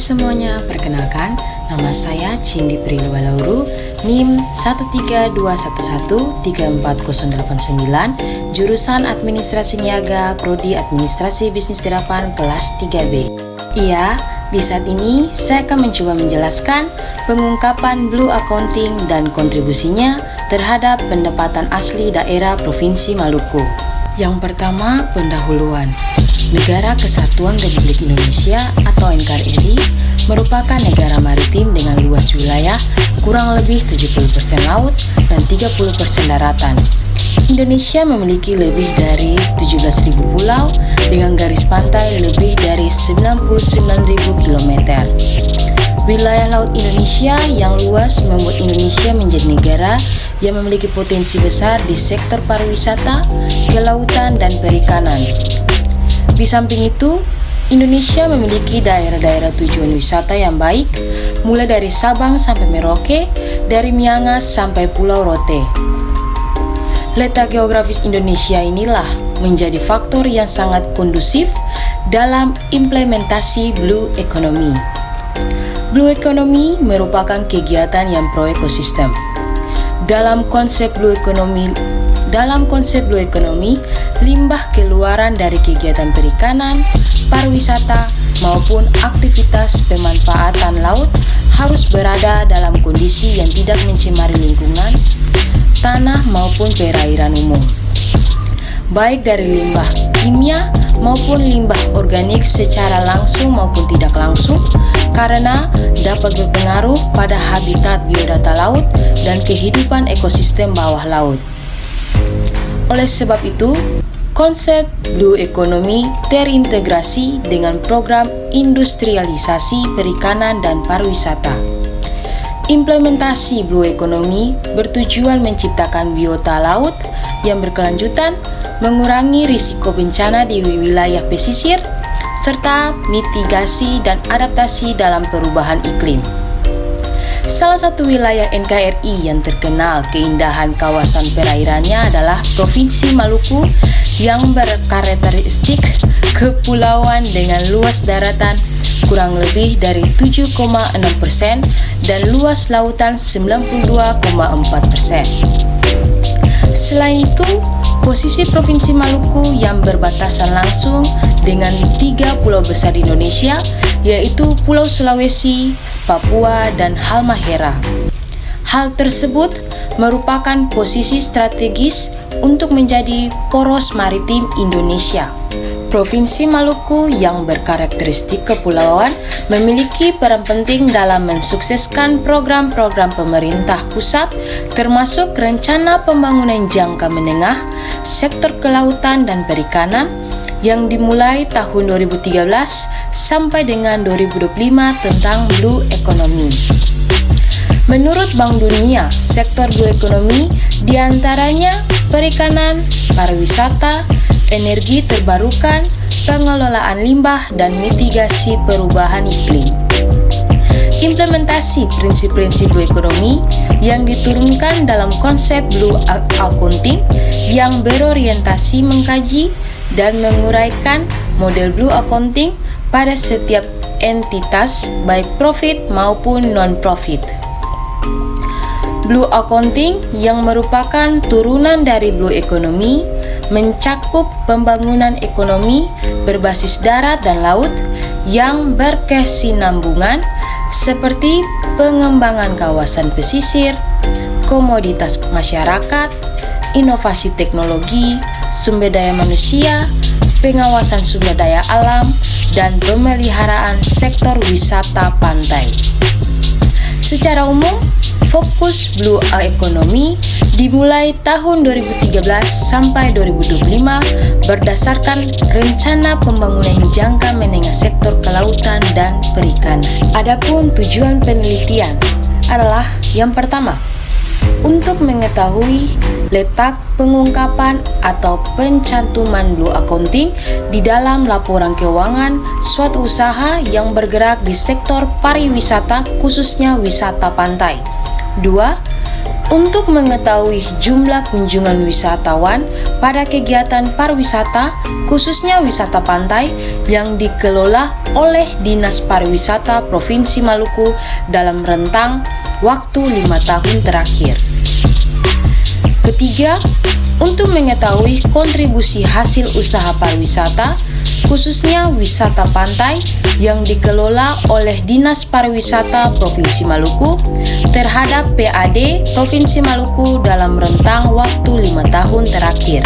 semuanya, perkenalkan, nama saya Cindy Prilwa Lauru, NIM 13211340089, jurusan Administrasi Niaga, Prodi Administrasi Bisnis Terapan kelas 3B. Iya, di saat ini saya akan mencoba menjelaskan pengungkapan Blue Accounting dan kontribusinya terhadap pendapatan asli daerah Provinsi Maluku. Yang pertama, pendahuluan. Negara Kesatuan Republik Indonesia atau NKRI merupakan negara maritim dengan luas wilayah kurang lebih 70% laut dan 30% daratan. Indonesia memiliki lebih dari 17.000 pulau dengan garis pantai lebih dari 99.000 km. Wilayah laut Indonesia yang luas membuat Indonesia menjadi negara yang memiliki potensi besar di sektor pariwisata, kelautan, dan perikanan. Di samping itu, Indonesia memiliki daerah-daerah tujuan wisata yang baik, mulai dari Sabang sampai Merauke, dari Miangas sampai Pulau Rote. Letak geografis Indonesia inilah menjadi faktor yang sangat kondusif dalam implementasi Blue Economy. Blue Economy merupakan kegiatan yang pro-ekosistem. Dalam konsep Blue Economy, limbah keluaran dari kegiatan perikanan, pariwisata, maupun aktivitas pemanfaatan laut harus berada dalam kondisi yang tidak mencemari lingkungan, tanah maupun perairan umum. Baik dari limbah kimia maupun limbah organik secara langsung maupun tidak langsung, karena dapat berpengaruh pada habitat biodata laut dan kehidupan ekosistem bawah laut. Oleh sebab itu, konsep Blue Economy terintegrasi dengan program industrialisasi perikanan dan pariwisata. Implementasi Blue Economy bertujuan menciptakan biota laut yang berkelanjutan, mengurangi risiko bencana di wilayah pesisir, serta mitigasi dan adaptasi dalam perubahan iklim. Salah satu wilayah NKRI yang terkenal keindahan kawasan perairannya adalah Provinsi Maluku yang berkarakteristik kepulauan dengan luas daratan kurang lebih dari 7,6% dan luas lautan 92,4%. Selain itu, posisi Provinsi Maluku yang berbatasan langsung dengan 3 pulau besar di Indonesia, yaitu Pulau Sulawesi, Papua, dan Halmahera. Hal tersebut merupakan posisi strategis untuk menjadi poros maritim Indonesia. Provinsi Maluku yang berkarakteristik kepulauan memiliki peran penting dalam mensukseskan program-program pemerintah pusat, termasuk Rencana Pembangunan Jangka Menengah, Sektor Kelautan dan Perikanan, yang dimulai tahun 2013 sampai dengan 2025 tentang Blue Economy. Menurut Bank Dunia, sektor Blue Economy diantaranya perikanan, pariwisata, energi terbarukan, pengelolaan limbah, dan mitigasi perubahan iklim. Implementasi prinsip-prinsip Blue Economy yang diturunkan dalam konsep Blue Accounting yang berorientasi mengkaji dan menguraikan model Blue Accounting pada setiap entitas baik profit maupun non-profit. Blue Accounting yang merupakan turunan dari Blue Economy mencakup pembangunan ekonomi berbasis darat dan laut yang berkesinambungan seperti pengembangan kawasan pesisir, komoditas masyarakat, inovasi teknologi, sumber daya manusia, pengawasan sumber daya alam, dan pemeliharaan sektor wisata pantai. Secara umum, fokus Blue Economy dimulai tahun 2013 sampai 2025 berdasarkan Rencana Pembangunan Jangka Menengah Sektor Kelautan dan Perikanan. Adapun tujuan penelitian adalah yang pertama, untuk mengetahui letak pengungkapan atau pencantuman Blue Accounting di dalam laporan keuangan suatu usaha yang bergerak di sektor pariwisata, khususnya wisata pantai. 2. Untuk mengetahui jumlah kunjungan wisatawan pada kegiatan pariwisata, khususnya wisata pantai yang dikelola oleh Dinas Pariwisata Provinsi Maluku dalam rentang waktu 5 tahun terakhir. Ketiga, untuk mengetahui kontribusi hasil usaha pariwisata, khususnya wisata pantai yang dikelola oleh Dinas Pariwisata Provinsi Maluku terhadap PAD Provinsi Maluku dalam rentang waktu 5 tahun terakhir.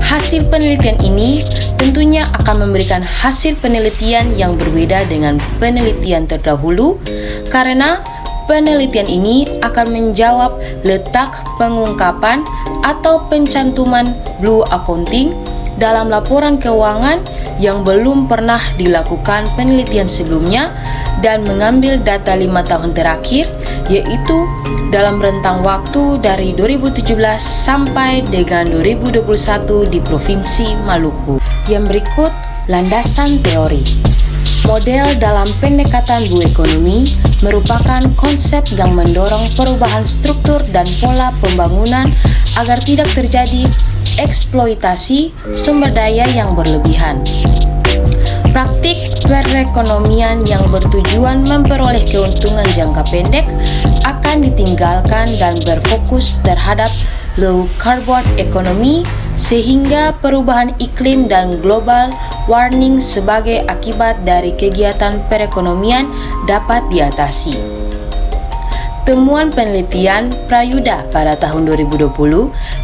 Hasil penelitian ini tentunya akan memberikan hasil penelitian yang berbeda dengan penelitian terdahulu karena penelitian ini akan menjawab letak pengungkapan atau pencantuman Blue Accounting dalam laporan keuangan yang belum pernah dilakukan penelitian sebelumnya dan mengambil data 5 tahun terakhir, yaitu dalam rentang waktu dari 2017 sampai dengan 2021 di Provinsi Maluku. Yang berikut, landasan teori. Model dalam pendekatan Blue Economy merupakan konsep yang mendorong perubahan struktur dan pola pembangunan agar tidak terjadi eksploitasi sumber daya yang berlebihan. Praktik perekonomian yang bertujuan memperoleh keuntungan jangka pendek akan ditinggalkan dan berfokus terhadap low carbon economy sehingga perubahan iklim dan global warming sebagai akibat dari kegiatan perekonomian dapat diatasi. Temuan penelitian Prayuda pada tahun 2020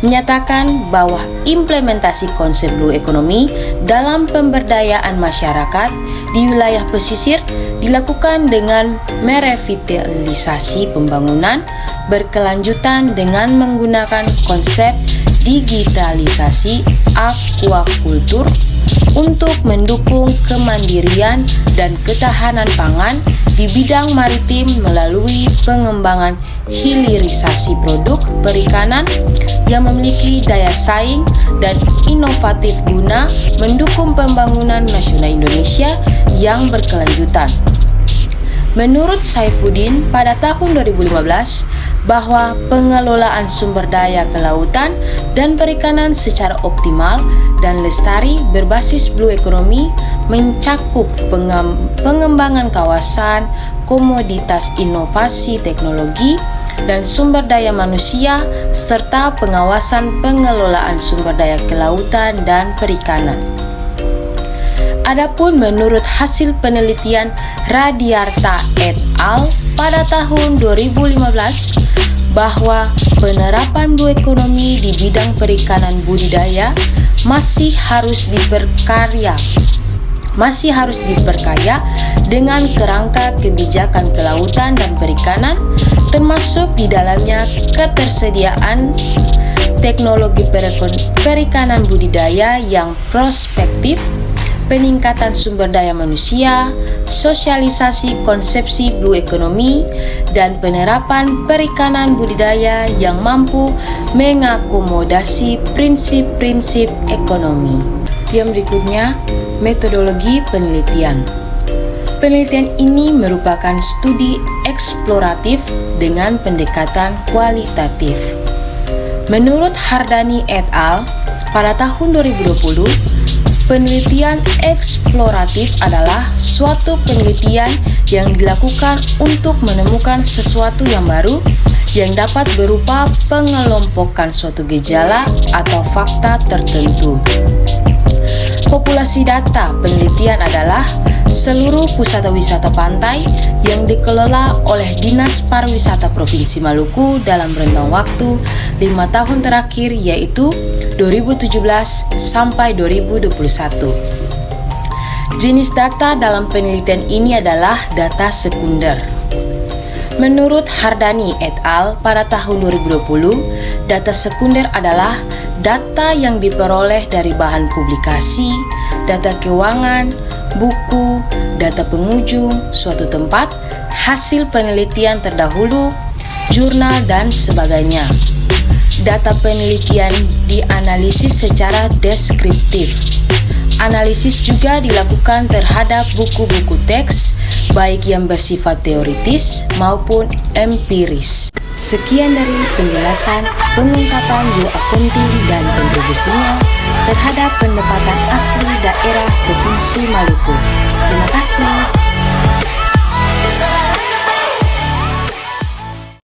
menyatakan bahwa implementasi konsep Blue Economy dalam pemberdayaan masyarakat di wilayah pesisir dilakukan dengan merevitalisasi pembangunan berkelanjutan dengan menggunakan konsep digitalisasi aquakultur untuk mendukung kemandirian dan ketahanan pangan di bidang maritim melalui pengembangan hilirisasi produk perikanan yang memiliki daya saing dan inovatif guna mendukung pembangunan nasional Indonesia yang berkelanjutan. Menurut Saifuddin pada tahun 2015 bahwa pengelolaan sumber daya kelautan dan perikanan secara optimal dan lestari berbasis Blue Economy mencakup pengembangan kawasan, komoditas inovasi teknologi, dan sumber daya manusia, serta pengawasan pengelolaan sumber daya kelautan dan perikanan. Adapun menurut hasil penelitian Radiarta et al. Pada tahun 2015 bahwa penerapan Blue Economy di bidang perikanan budidaya masih harus diperkaya dengan kerangka kebijakan kelautan dan perikanan, termasuk di dalamnya ketersediaan teknologi perikanan budidaya yang prospektif, peningkatan sumber daya manusia, sosialisasi konsepsi Blue Economy, dan penerapan perikanan budidaya yang mampu mengakomodasi prinsip-prinsip ekonomi. Yang berikutnya, metodologi penelitian. Penelitian ini merupakan studi eksploratif dengan pendekatan kualitatif. Menurut Hardani et al. Pada tahun 2020, penelitian eksploratif adalah suatu penelitian yang dilakukan untuk menemukan sesuatu yang baru yang dapat berupa pengelompokan suatu gejala atau fakta tertentu. Populasi data penelitian adalah seluruh pusat wisata pantai yang dikelola oleh Dinas Pariwisata Provinsi Maluku dalam rentang waktu 5 tahun terakhir, yaitu 2017 sampai 2021. Jenis data dalam penelitian ini adalah data sekunder. Menurut Hardani et al. Pada tahun 2020, data sekunder adalah data yang diperoleh dari bahan publikasi, data keuangan, buku, data pengunjung suatu tempat, hasil penelitian terdahulu, jurnal, dan sebagainya. Data penelitian dianalisis secara deskriptif. Analisis juga dilakukan terhadap buku-buku teks, baik yang bersifat teoritis maupun empiris. Sekian dari penjelasan pengungkapan Blue Accounting dan kontribusinya terhadap pendapatan asli daerah Provinsi Maluku. Terima kasih.